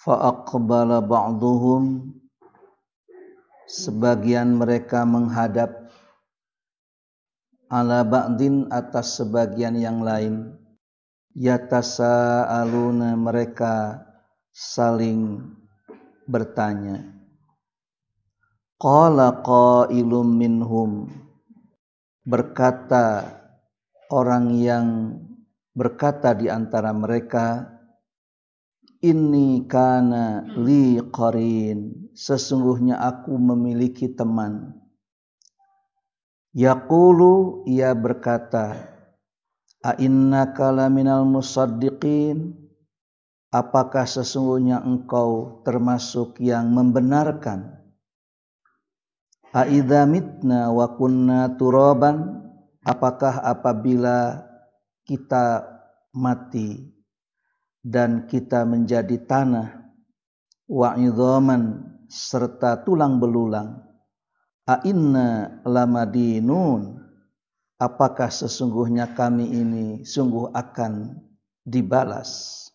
Fa'aqbala ba'duhum, sebagian mereka menghadap, ala ba'din, atas sebagian yang lain, yatasa'aluna, mereka saling bertanya. Qala qailum minhum, berkata orang yang berkata di antara mereka, inni kana li qarin, sesungguhnya aku memiliki teman. Yaqulu, ia berkata, a innaka laminal musaddiqin, apakah sesungguhnya engkau termasuk yang membenarkan? A idza mitna wa kunna turaban, apakah apabila kita mati dan kita menjadi tanah, wa idzaman, serta tulang belulang, a inna lamadinun, apakah sesungguhnya kami ini sungguh akan dibalas,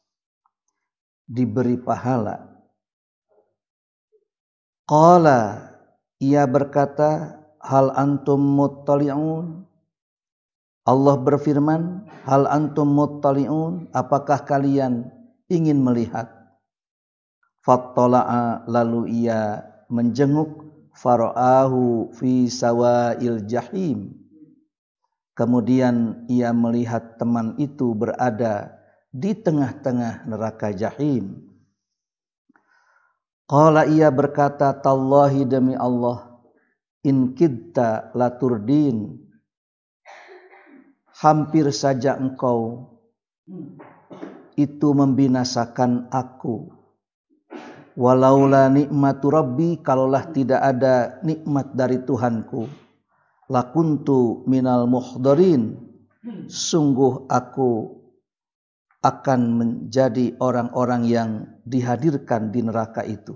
diberi pahala. Qala, ia berkata, hal antum muttali'un, Allah berfirman, hal antum muttali'un, apakah kalian ingin melihat? Fattala'a, lalu ia menjenguk, fara'ahu fi sawa'il jahim, kemudian ia melihat teman itu berada di tengah-tengah neraka jahim. Qala, ia berkata, tallahi, demi Allah, in kidta laturdin, hampir saja engkau itu membinasakan aku. Walaula nikmatu rabbi, kalaulah tidak ada nikmat dari Tuhanku, lakuntu minal muhdarin, sungguh aku akan menjadi orang-orang yang dihadirkan di neraka itu.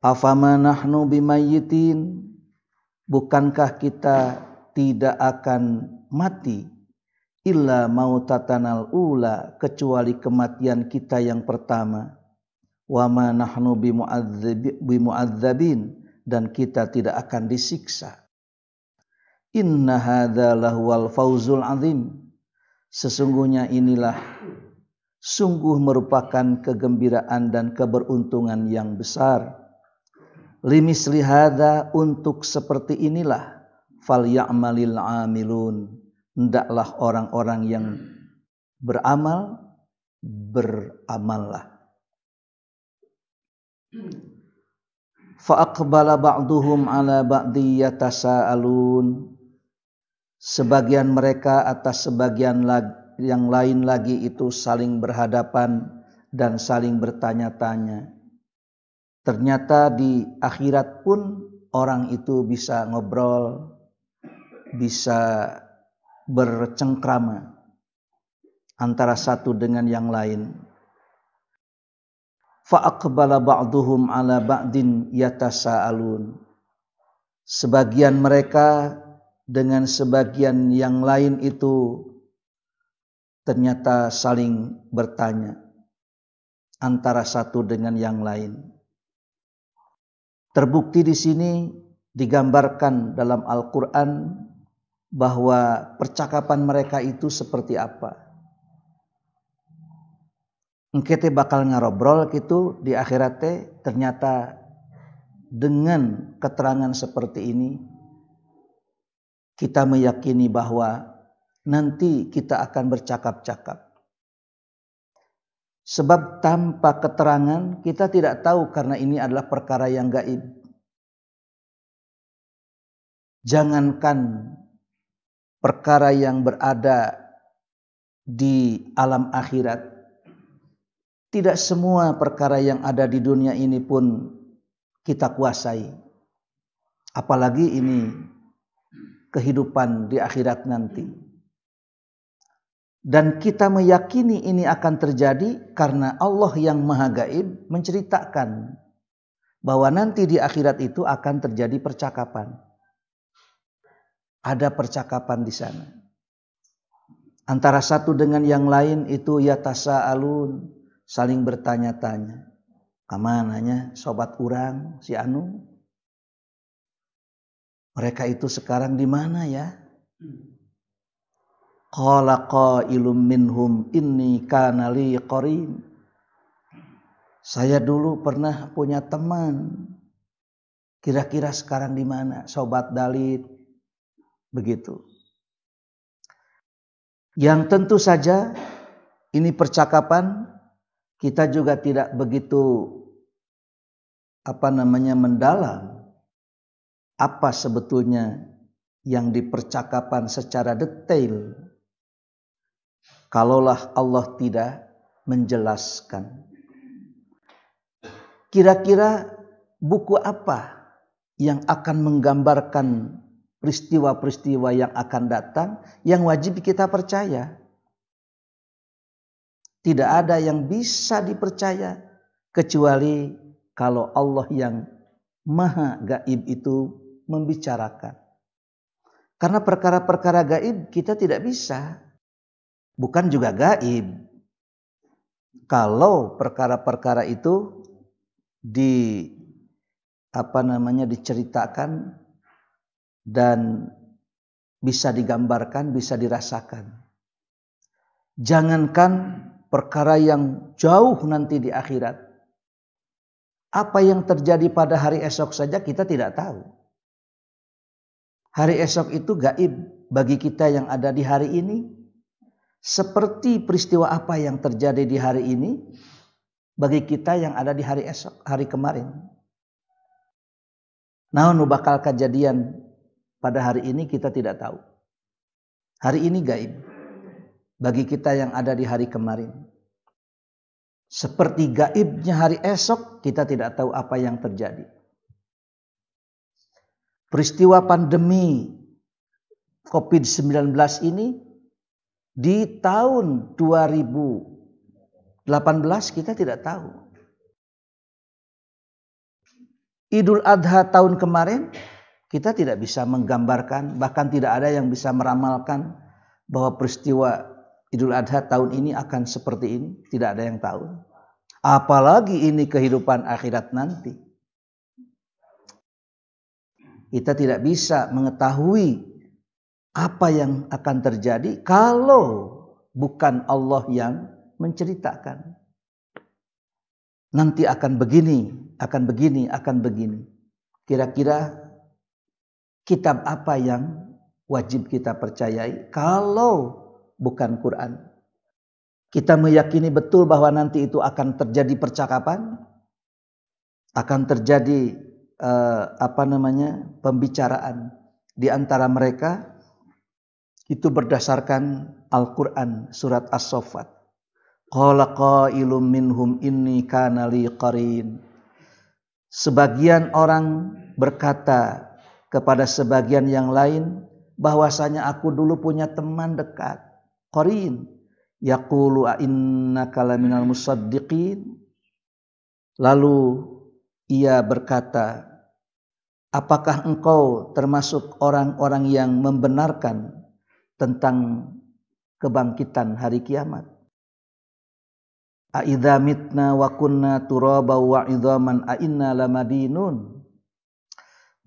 Afama nahnu bimayyitin, bukankah kita tidak akan mati, illa mautatanal ula, kecuali kematian kita yang pertama, wa ma nahnu bimu'adzabin, dan kita tidak akan disiksa. Inna hadza lahuwal fauzul azim, sesungguhnya inilah sungguh merupakan kegembiraan dan keberuntungan yang besar. Limisli hadza, untuk seperti inilah, falya'malil amilun, hendaklah orang-orang yang beramal beramallah. Fa'aqbala ba'duhum ala ba'di yatasa'alun, sebagian mereka atas sebagian yang lain lagi itu saling berhadapan dan saling bertanya-tanya. Ternyata di akhirat pun orang itu bisa ngobrol, bisa bercengkrama antara satu dengan yang lain. Fa'aqbala ba'duhum ala ba'din yatasa'alun, sebagian mereka dengan sebagian yang lain itu ternyata saling bertanya antara satu dengan yang lain. Terbukti di sini digambarkan dalam Al-Quran bahwa percakapan mereka itu seperti apa. Engkete bakal ngarobrol gitu di akhirat teh, ternyata dengan keterangan seperti ini kita meyakini bahwa nanti kita akan bercakap-cakap. Sebab tanpa keterangan kita tidak tahu, karena ini adalah perkara yang gaib. Jangankan perkara yang berada di alam akhirat, tidak semua perkara yang ada di dunia ini pun kita kuasai. Apalagi ini kehidupan di akhirat nanti. Dan kita meyakini ini akan terjadi karena Allah yang Maha Gaib menceritakan bahwa nanti di akhirat itu akan terjadi percakapan. Ada percakapan di sana. Antara satu dengan yang lain itu yatasa'alun, saling bertanya-tanya. Kamananya sobat urang si anu? Mereka itu sekarang di mana ya? Qala qailum minhum inni kana li qarin. Saya dulu pernah punya teman. Kira-kira sekarang di mana? Sobat Dalit. Begitu. Yang tentu saja ini percakapan kita juga tidak begitu mendalam apa sebetulnya yang dipercakapan secara detail kalaulah Allah tidak menjelaskan. Kira-kira buku apa yang akan menggambarkan peristiwa-peristiwa yang akan datang yang wajib kita percaya? Tidak ada yang bisa dipercaya kecuali kalau Allah yang maha gaib itu membicarakan. Karena perkara-perkara gaib kita tidak bisa. Bukan juga gaib. Kalau perkara-perkara itu diceritakan dan bisa digambarkan, bisa dirasakan. Jangankan perkara yang jauh nanti di akhirat. Apa yang terjadi pada hari esok saja kita tidak tahu. Hari esok itu gaib bagi kita yang ada di hari ini. Seperti peristiwa apa yang terjadi di hari ini bagi kita yang ada di hari esok, hari kemarin. Namun bakal kejadian pada hari ini kita tidak tahu. Hari ini gaib bagi kita yang ada di hari kemarin. Seperti gaibnya hari esok, kita tidak tahu apa yang terjadi. Peristiwa pandemi COVID-19 ini di tahun 2018 kita tidak tahu. Idul Adha tahun kemarin kita tidak bisa menggambarkan, bahkan tidak ada yang bisa meramalkan bahwa peristiwa Idul Adha tahun ini akan seperti ini, tidak ada yang tahu. Apalagi ini kehidupan akhirat nanti. Kita tidak bisa mengetahui apa yang akan terjadi kalau bukan Allah yang menceritakan. Nanti akan begini, akan begini, akan begini. Kira-kira kitab apa yang wajib kita percayai kalau bukan Quran? Kita meyakini betul bahwa nanti itu akan terjadi percakapan, akan terjadi pembicaraan di antara mereka. Itu berdasarkan Al-Quran surat As-Saffat. Qala qailum minhum inni kana li qarin. Sebagian orang berkata kepada sebagian yang lain, bahwasanya aku dulu punya teman dekat, qarin. Yaqulu a innaka laminal musaddiqin. Lalu ia berkata, apakah engkau termasuk orang-orang yang membenarkan tentang kebangkitan hari kiamat? A idza mitna wa kunna turaba wa idzaman a inna lamadinun.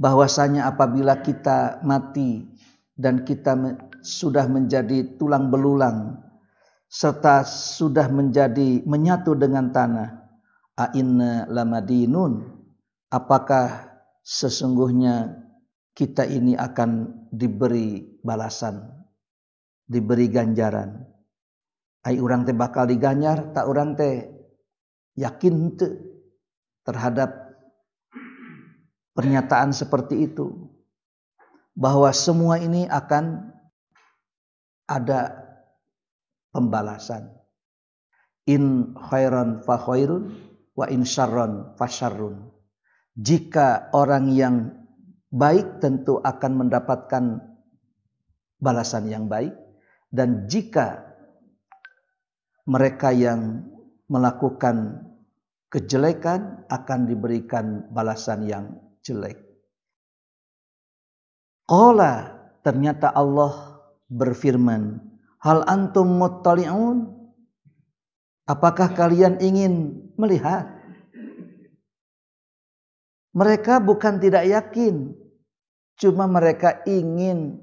Bahwasanya apabila kita mati dan kita sudah menjadi tulang belulang serta sudah menyatu dengan tanah, a inna lamadinun, apakah sesungguhnya kita ini akan diberi balasan, diberi ganjaran. Ai urang teh bakal diganjar, tak urang teh yakin teu terhadap pernyataan seperti itu, bahwa semua ini akan ada pembalasan. In khairan fa khairun wa in syarran fa syarrun. Jika orang yang baik tentu akan mendapatkan balasan yang baik, dan jika mereka yang melakukan kejelekan akan diberikan balasan yang jelek. Qala, ternyata Allah berfirman, hal antum muttali'un? Apakah kalian ingin melihat? Mereka bukan tidak yakin, cuma mereka ingin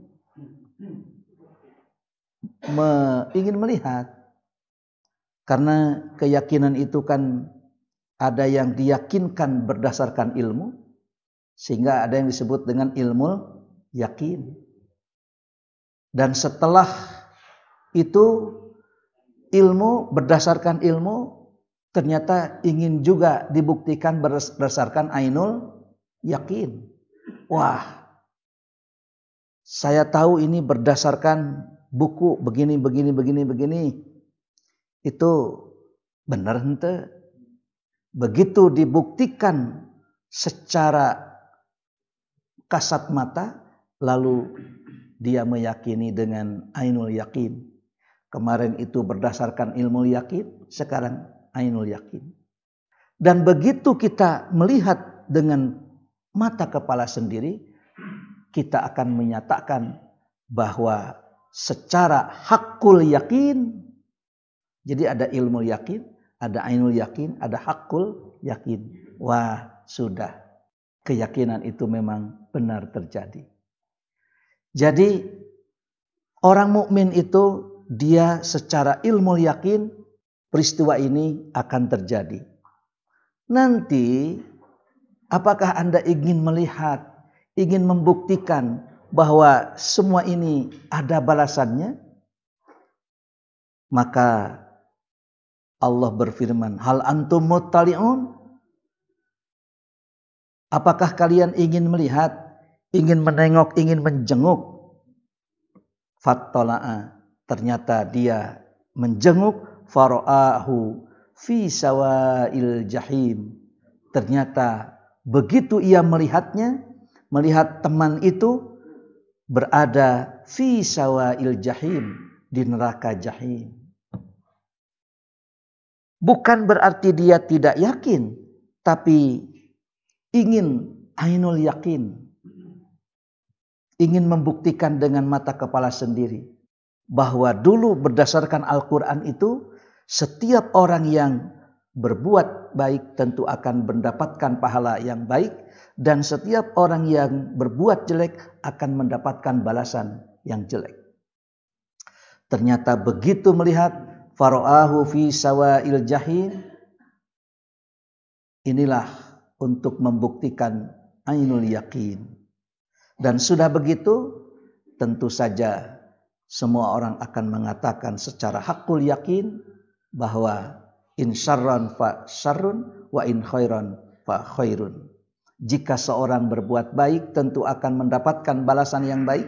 melihat. Karena keyakinan itu kan ada yang diyakinkan berdasarkan ilmu, sehingga ada yang disebut dengan ilmu yakin. Dan setelah itu ilmu, berdasarkan ilmu, ternyata ingin juga dibuktikan berdasarkan ainul yakin. Wah, saya tahu ini berdasarkan buku begini. Itu benar ente? Begitu dibuktikan secara kasat mata, lalu dia meyakini dengan ainul yakin. Kemarin itu berdasarkan ilmu yakin, sekarang ainul yakin. Dan begitu kita melihat dengan mata kepala sendiri, kita akan menyatakan bahwa secara hakul yakin, jadi ada ilmu yakin, ada ainul yakin, ada hakul yakin. Wah, sudah. Keyakinan itu memang benar terjadi. Jadi orang mukmin itu dia secara ilmu yakin peristiwa ini akan terjadi. Nanti apakah Anda ingin melihat, ingin membuktikan bahwa semua ini ada balasannya? Maka Allah berfirman, hal antum muttali'un? Apakah kalian ingin melihat, ingin menengok, ingin menjenguk? Fattala'a, ternyata dia menjenguk, fara'ahu fi sawa'il jahim. Ternyata begitu ia melihatnya, melihat teman itu berada fi sawa'il jahim, di neraka jahim. Bukan berarti dia tidak yakin, tapi ingin ainul yakin. Ingin membuktikan dengan mata kepala sendiri bahwa dulu berdasarkan Al-Quran itu setiap orang yang berbuat baik tentu akan mendapatkan pahala yang baik, dan setiap orang yang berbuat jelek akan mendapatkan balasan yang jelek. Ternyata begitu melihat fara'ahu fi sawa'il jahim, inilah untuk membuktikan ainul yakin. Dan sudah begitu, tentu saja semua orang akan mengatakan secara hakul yakin bahwa in syarran fa syarrun wa in khairan fa khairun. Jika seorang berbuat baik tentu akan mendapatkan balasan yang baik,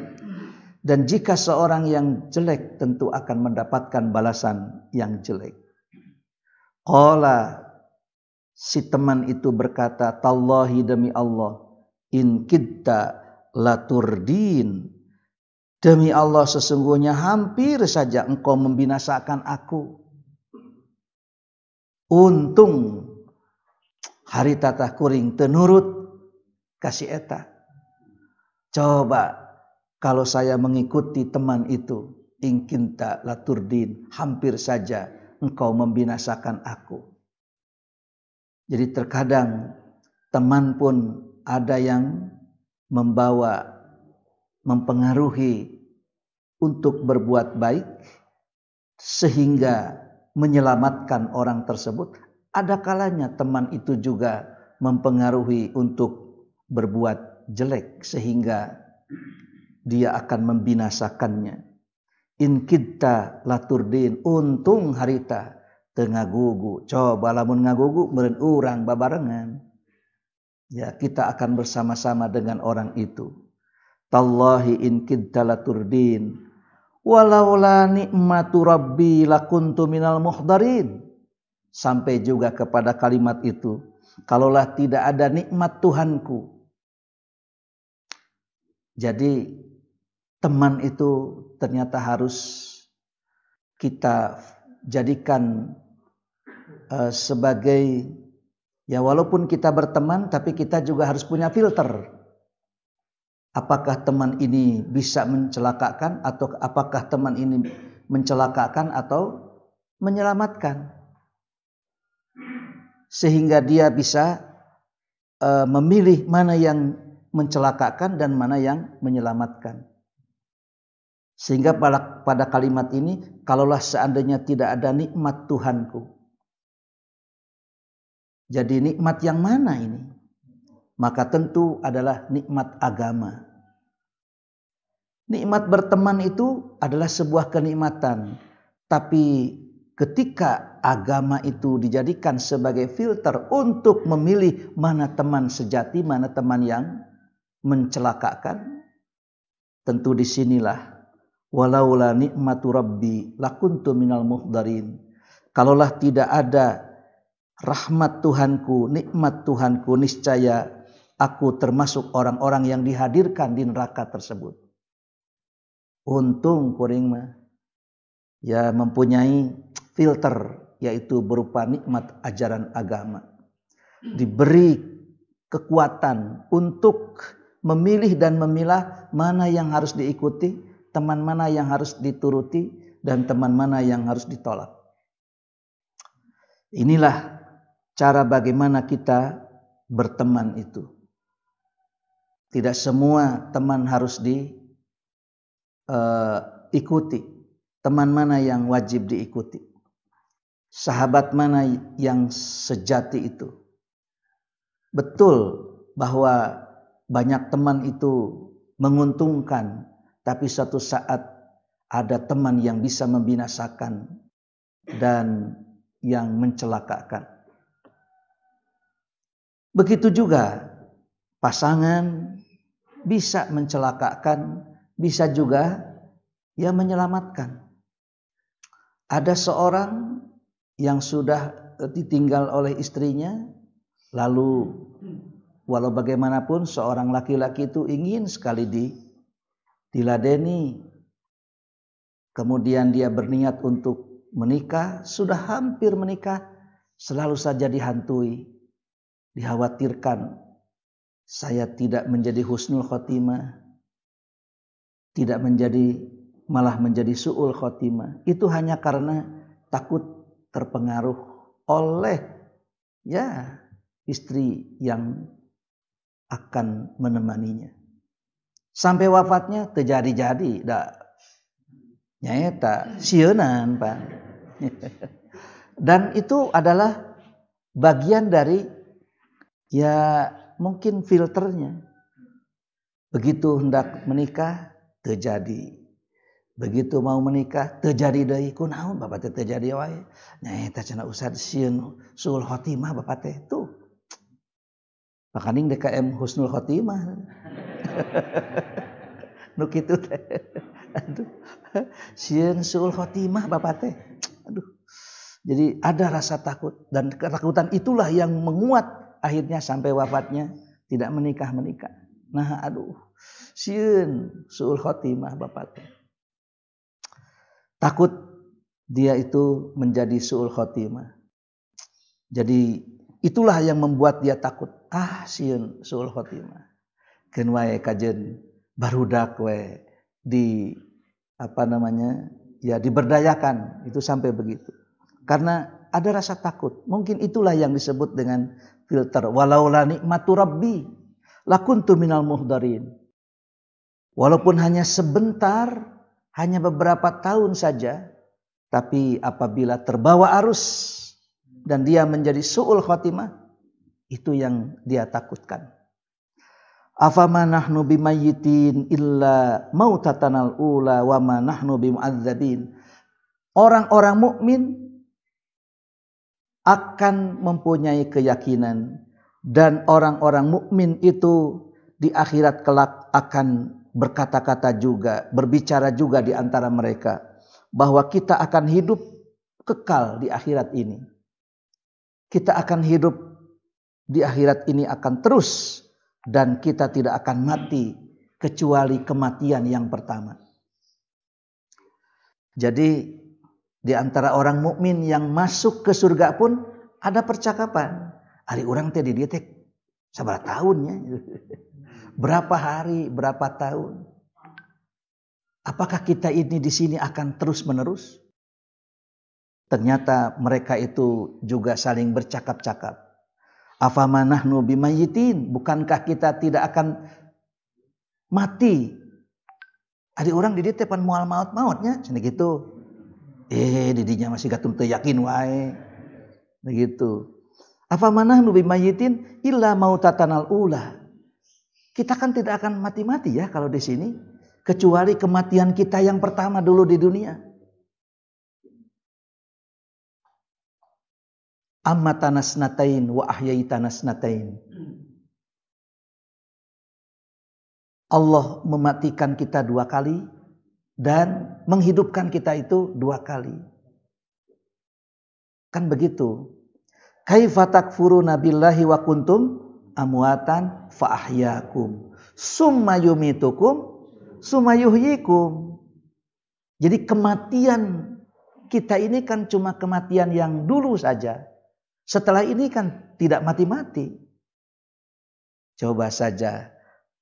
dan jika seorang yang jelek tentu akan mendapatkan balasan yang jelek. Qala, si teman itu berkata, tallahi, demi Allah, in kidta laturdin, demi Allah sesungguhnya hampir saja engkau membinasakan aku. Untung hari tatah kuring tenurut kasih eta. Coba kalau saya mengikuti teman itu, ingkinta laturdin, hampir saja engkau membinasakan aku. Jadi terkadang teman pun ada yang mempengaruhi untuk berbuat baik sehingga menyelamatkan orang tersebut. Ada kalanya teman itu juga mempengaruhi untuk berbuat jelek sehingga dia akan membinasakannya. In kitta laturdin, untung harita teu ngagugu. Coba lamun ngagugu meureun urang babarengan. Ya, kita akan bersama-sama dengan orang itu. Tallahi in kitta laturdin, walaula ni'matu rabbi lakuntu minal muhdarin. Sampai juga kepada kalimat itu, kalaulah tidak ada nikmat Tuhanku. Jadi teman itu ternyata harus kita jadikan sebagai, ya walaupun kita berteman, tapi kita juga harus punya filter. Apakah teman ini bisa mencelakakan, atau apakah teman ini mencelakakan atau menyelamatkan. sehingga dia bisa memilih mana yang mencelakakan dan mana yang menyelamatkan. Sehingga pada kalimat ini, kalaulah seandainya tidak ada nikmat Tuhanku. Jadi nikmat yang mana ini? Maka tentu adalah nikmat agama. Nikmat berteman itu adalah sebuah kenikmatan. Tapi ketika agama itu dijadikan sebagai filter untuk memilih mana teman sejati, mana teman yang mencelakakan, tentu disinilah walaula nikmatu rabbi lakuntu minal muhdarin. Kalaulah tidak ada rahmat Tuhanku, nikmat Tuhanku, niscaya aku termasuk orang-orang yang dihadirkan di neraka tersebut. Untung kuring mah ya mempunyai filter, yaitu berupa nikmat ajaran agama. Diberi kekuatan untuk memilih dan memilah mana yang harus diikuti, teman mana yang harus dituruti, dan teman mana yang harus ditolak. Inilah cara bagaimana kita berteman itu. Tidak semua teman harus diikuti. Teman mana yang wajib diikuti? Sahabat mana yang sejati itu? Betul bahwa banyak teman itu menguntungkan, tapi suatu saat ada teman yang bisa membinasakan dan yang mencelakakan. Begitu juga pasangan bisa mencelakakan, bisa juga ya menyelamatkan. Ada seorang yang sudah ditinggal oleh istrinya, lalu walau bagaimanapun seorang laki-laki itu ingin sekali diladeni. Kemudian dia berniat untuk menikah, sudah hampir menikah, selalu saja dihantui, dikhawatirkan saya tidak menjadi husnul khotimah, tidak malah menjadi su'ul khotimah. Itu hanya karena takut terpengaruh oleh ya istri yang akan menemaninya. Sampai wafatnya terjadi-jadi, nyata sieunan Pak. Dan itu adalah bagian dari ya mungkin filternya. Begitu hendak menikah terjadi. Begitu mau menikah terjadi deui kunaon bapak teh terjadi wae. Nyaeta cenah usah sieun suul khotimah bapak teh tuh. Makaning DKM husnul khotimah. Nu kitu teh. Aduh. Sieun suul khotimah bapak teh. Aduh. Jadi ada rasa takut, dan ketakutan itulah yang menguat akhirnya sampai wafatnya tidak menikah. Nah, aduh. Sieun suul khotimah bapak teh. Takut dia itu menjadi su'ul khotimah. Jadi itulah yang membuat dia takut. Sieun su'ul khotimah. Keun wae kajeun barudak we diberdayakan, itu sampai begitu. Karena ada rasa takut. Mungkin itulah yang disebut dengan filter. Walaula nikmatu rabbi lakuntu minal muhdarin. Walaupun hanya sebentar, hanya beberapa tahun saja, tapi apabila terbawa arus dan dia menjadi su'ul khotimah, itu yang dia takutkan. Afama nahnu bimayyitin illa mautatanal ula wa ma nahnu bimu'adzabin. Orang-orang mukmin akan mempunyai keyakinan, dan orang-orang mukmin itu di akhirat kelak akan berkata-kata juga, berbicara juga di antara mereka bahwa kita akan hidup kekal di akhirat ini. Kita akan hidup di akhirat ini akan terus, dan kita tidak akan mati kecuali kematian yang pertama. Jadi di antara orang mukmin yang masuk ke surga pun ada percakapan. Ari urang teh di dieu teh sabaraha tahunnya? Berapa hari, berapa tahun? Apakah kita ini di sini akan terus-menerus? Ternyata mereka itu juga saling bercakap-cakap. Afamanahnu bimayyitin, bukankah kita tidak akan mati? Ada orang di dieu teh pan moal maut-mautnya cenah gitu. Didinya masih gatung teu yakin wae. Begitu. Afamanahnu bimayyitin illa mautatanal ula. Kita kan tidak akan mati-mati ya kalau di sini, kecuali kematian kita yang pertama dulu di dunia. Ammatana snatain wa ahyaitana snatain. Allah mematikan kita 2 kali dan menghidupkan kita itu 2 kali. Kan begitu. Kaifa takfuruna billahi wa kuntum amwatan fa ahyakum summa yumitukum summa yuhyikum. Jadi kematian kita ini kan cuma kematian yang dulu saja. Setelah ini kan tidak mati-mati. Coba saja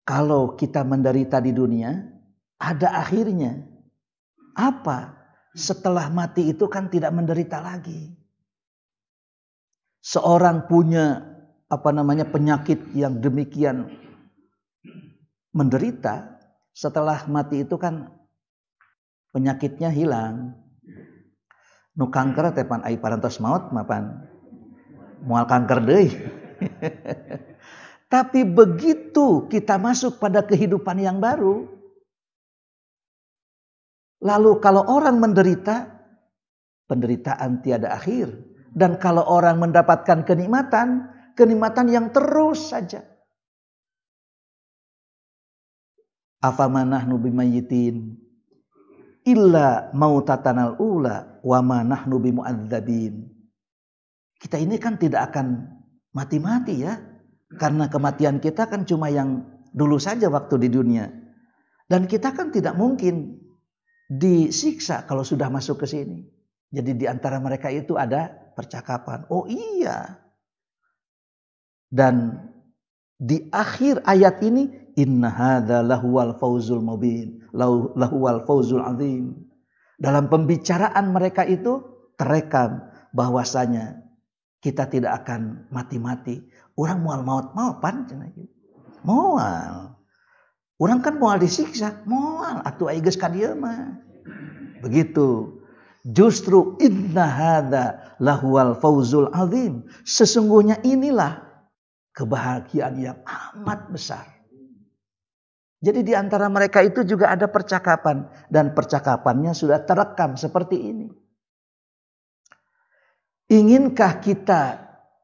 kalau kita menderita di dunia, ada akhirnya. Apa? Setelah mati itu kan tidak menderita lagi. Seorang punya penyakit yang demikian menderita, setelah mati itu kan penyakitnya hilang. Nu kanker teh pan ai parantos maot mapan moal kanker deui. Tapi begitu kita masuk pada kehidupan yang baru, lalu kalau orang menderita, penderitaan tiada akhir. Dan kalau orang mendapatkan kenikmatan, kenikmatan yang terus saja. Afamanahnu bimayyitin illa mautatanal ula wa ma nahnu bimu'adzabin. Kita ini kan tidak akan mati-mati ya. Karena kematian kita kan cuma yang dulu saja waktu di dunia. Dan kita kan tidak mungkin disiksa kalau sudah masuk ke sini. Jadi di antara mereka itu ada percakapan. Oh iya. Dan di akhir ayat ini, inna hadza lahuwal fauzul mubin, lahuwal fauzul azim. Dalam pembicaraan mereka itu terekam bahwasanya kita tidak akan mati-mati. Orang mual maut pan cenah kitu. Moal. Orang kan moal disiksa, moal atuh aya geus ka dieu mah. Begitu. Justru inna hadza lahuwal fauzul azim. Sesungguhnya inilah kebahagiaan yang amat besar. Jadi di antara mereka itu juga ada percakapan dan percakapannya sudah terekam seperti ini. Inginkah kita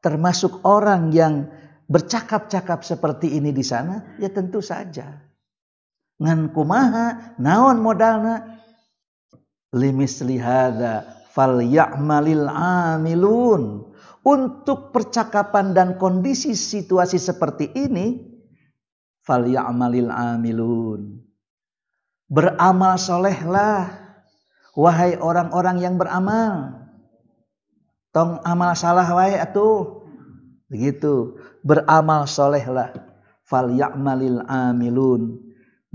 termasuk orang yang bercakap-cakap seperti ini di sana? Ya tentu saja. Ngan kumaha naon modalna? Limisli hadza falyamalil amilun. Untuk percakapan dan kondisi situasi seperti ini, falyamalil amilun. Beramal solehlah, wahai orang-orang yang beramal. Tong amal salah wae atuh. Begitu. Beramal solehlah. Falyamalil amilun.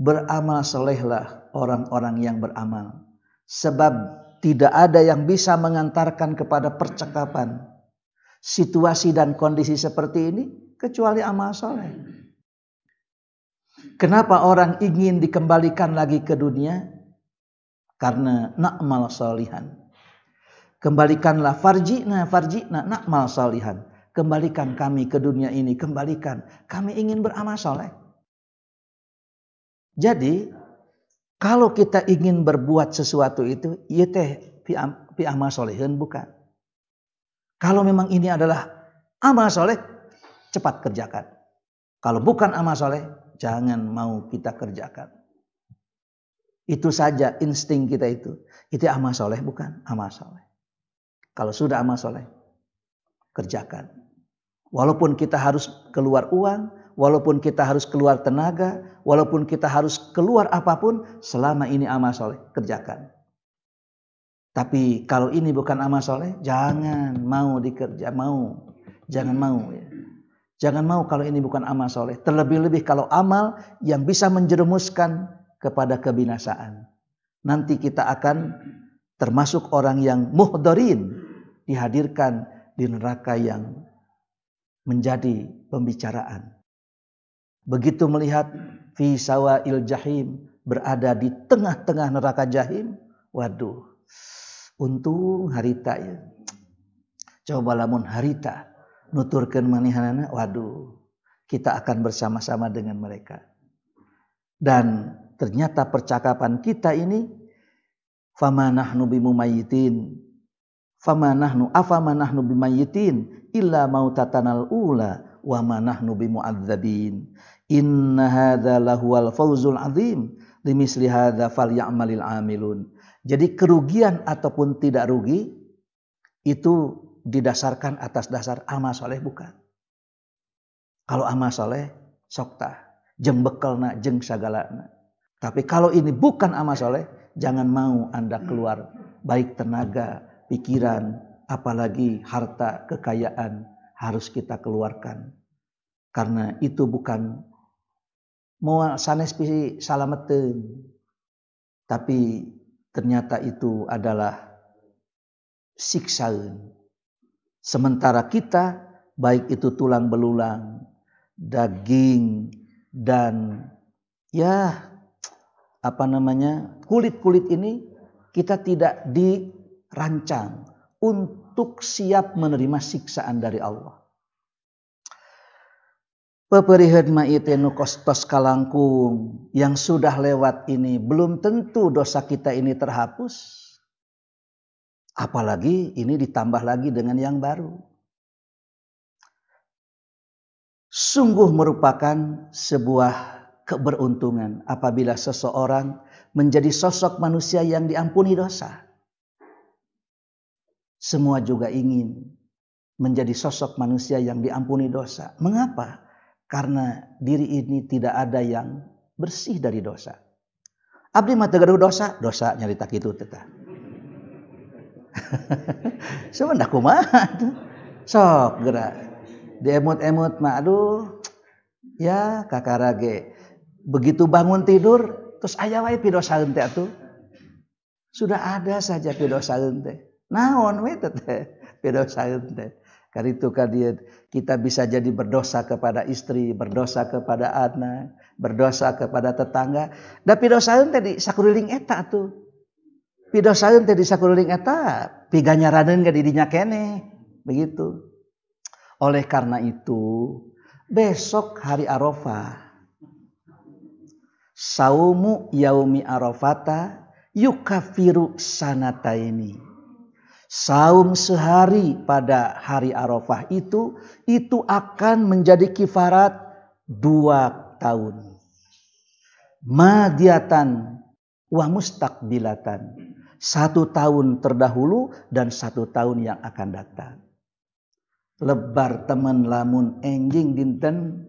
Beramal solehlah orang-orang yang beramal. Sebab tidak ada yang bisa mengantarkan kepada percakapan situasi dan kondisi seperti ini kecuali amal soleh. Kenapa orang ingin dikembalikan lagi ke dunia? Karena na'mal solihan. Kembalikanlah farji'na na'mal solihan. Kembalikan kami ke dunia ini, kembalikan. Kami ingin beramal soleh. Jadi, kalau kita ingin berbuat sesuatu itu, ieu teh fi amal solehin bukan. Kalau memang ini adalah amal soleh, cepat kerjakan. Kalau bukan amal soleh, jangan mau kita kerjakan. Itu saja insting kita itu. Itu amal soleh bukan? Amal soleh. Kalau sudah amal soleh, kerjakan. Walaupun kita harus keluar uang, walaupun kita harus keluar tenaga, walaupun kita harus keluar apapun, selama ini amal soleh, kerjakan. Tapi kalau ini bukan amal soleh, jangan mau jangan mau ya. Jangan mau kalau ini bukan amal soleh. Terlebih-lebih kalau amal yang bisa menjerumuskan kepada kebinasaan. Nanti kita akan termasuk orang yang muhdarin, dihadirkan di neraka yang menjadi pembicaraan. Begitu melihat fi sawa'il jahim, berada di tengah-tengah neraka jahim, waduh, untung harita ya. Coba lamun harita nuturkeun manihanana, waduh, kita akan bersama-sama dengan mereka. Dan ternyata percakapan kita ini fama nahnu bimumayyitin afama nahnu bimayyitin illa mautatanal ula wa ma nahnu bimu'adzabin inna hadza lahuwal fawzul azim limisli hadza falyamalil amilun. Jadi kerugian ataupun tidak rugi itu didasarkan atas dasar amal soleh bukan. Kalau amal soleh sok tah jeung bekelna jeung sagalana. Tapi kalau ini bukan amal soleh, jangan mau Anda keluar baik tenaga, pikiran, apalagi harta, kekayaan harus kita keluarkan. Karena itu bukan moal sanes pi salameteun. Tapi ternyata itu adalah siksaeun. Sementara kita baik itu tulang belulang, daging dan kulit-kulit ini kita tidak dirancang untuk siap menerima siksaan dari Allah. Peperiheun ma ieu teh nu kostos kalangkung yang sudah lewat ini belum tentu dosa kita ini terhapus. Apalagi ini ditambah lagi dengan yang baru. Sungguh merupakan sebuah keberuntungan apabila seseorang menjadi sosok manusia yang diampuni dosa. Semua juga ingin menjadi sosok manusia yang diampuni dosa. Mengapa? Karena diri ini tidak ada yang bersih dari dosa. Abdi mah teu gaduh dosa, dosa nyarita kitu teh tah. Sebenarnya kumaha tuh. Sok geura. Diemut-emut mah aduh. Ya kakarage. Begitu bangun tidur terus aya wae pidosaeun teh atuh. Sudah ada saja pidosaeun teh. Naon we teh pidosaeun teh. Karitu kadieu kita bisa jadi berdosa kepada istri, berdosa kepada anak, berdosa kepada tetangga. Da pidosaeun teh di sakuriling eta atuh. Pidosaeun teh di sakuriling eta, piganyaraneun ka di dinya keneh. Begitu. Oleh karena itu, besok hari Arafah, saumu yaumi arafata yukafiru sanataini. Saum sehari pada hari Arafah itu akan menjadi kifarat 2 tahun. Madiatan wa mustaqbilatan. 1 tahun terdahulu dan 1 tahun yang akan datang. Lebar teman lamun enjing dinten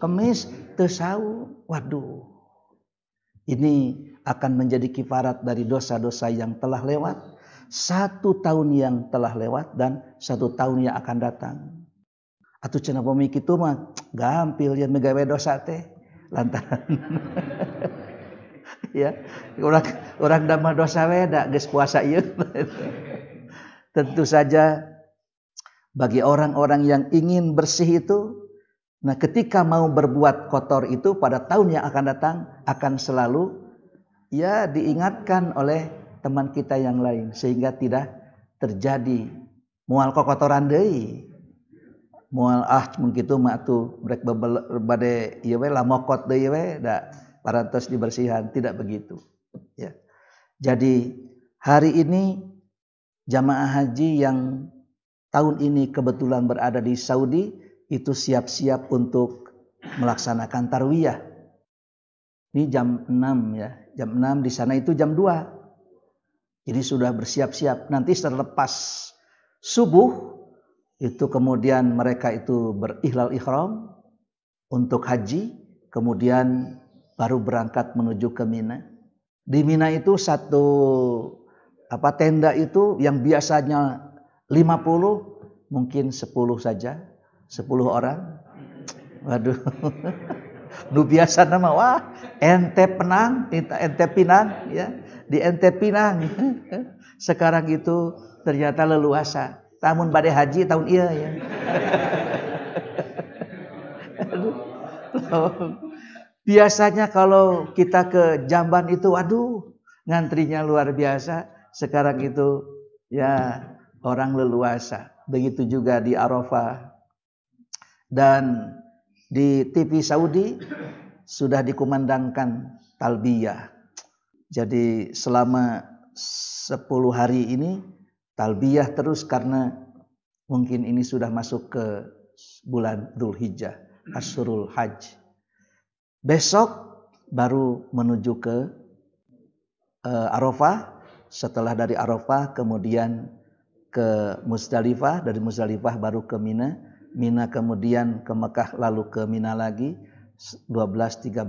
Kemis teu saum. Waduh. Ini akan menjadi kifarat dari dosa-dosa yang telah lewat, 1 tahun yang telah lewat dan 1 tahun yang akan datang. Atuh cenah pami kitu mah gampil yen megawe dosa teh lantaran ya, orang damah dosa we da geus puasa ieu. Tentu saja bagi orang-orang yang ingin bersih itu, nah ketika mau berbuat kotor itu pada tahun yang akan datang akan selalu ya diingatkan oleh teman kita yang lain sehingga tidak terjadi moal kokotoran deui. Moal mun kitu mah atuh brek bade ieu we lamokot deui we da parantos dibersihan, tidak begitu. Ya. Jadi hari ini jamaah haji yang tahun ini kebetulan berada di Saudi itu siap-siap untuk melaksanakan tarwiyah. Ini jam 6 ya, jam 6 di sana itu jam 2. Jadi sudah bersiap-siap. Nanti selepas subuh itu kemudian mereka itu berihlal ihram untuk haji, kemudian baru berangkat menuju ke Mina. Di Mina itu satu tenda itu yang biasanya 50 mungkin 10 saja, 10 orang. Waduh. Nu biasa nama wah ente Pinang ya. Di ente Pinang. Sekarang itu ternyata leluasa. Tamun bade haji tahun ieu ya. Biasanya kalau kita ke Jamban itu, waduh, ngantrinya luar biasa. Sekarang itu ya orang leluasa. Begitu juga di Arafah. Dan di TV Saudi sudah dikumandangkan talbiyah. Jadi selama 10 hari ini talbiyah terus karena mungkin ini sudah masuk ke bulan Dzulhijjah, Asyurul Hajj. Besok baru menuju ke Arafah. Setelah dari Arafah kemudian ke Muzdalifah. Dari Muzdalifah baru ke Mina. Mina kemudian ke Mekah lalu ke Mina lagi. 12, 13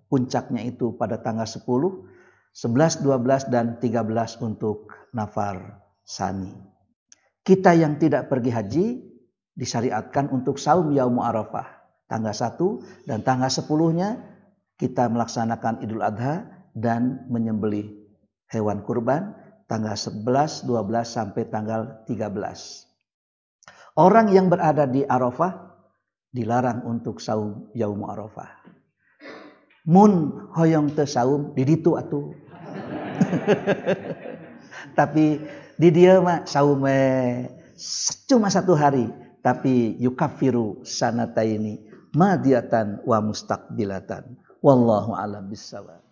puncaknya itu pada tanggal 10. 11, 12 dan 13 untuk Nafar Sani. Kita yang tidak pergi haji disyariatkan untuk saum Yaum Arafah. Tanggal 1 dan tanggal 10-nya kita melaksanakan Idul Adha dan menyembelih hewan kurban tanggal 11, 12 sampai tanggal 13. Orang yang berada di Arafah dilarang untuk saum Yaum Arafah. Mun hoyong teu saum di ditu atuh. Tapi di dia mah saum cuma 1 hari, tapi yukaffiru sanataini madiyatan wa mustaqbilatan. Wallahu a'lam bissawab.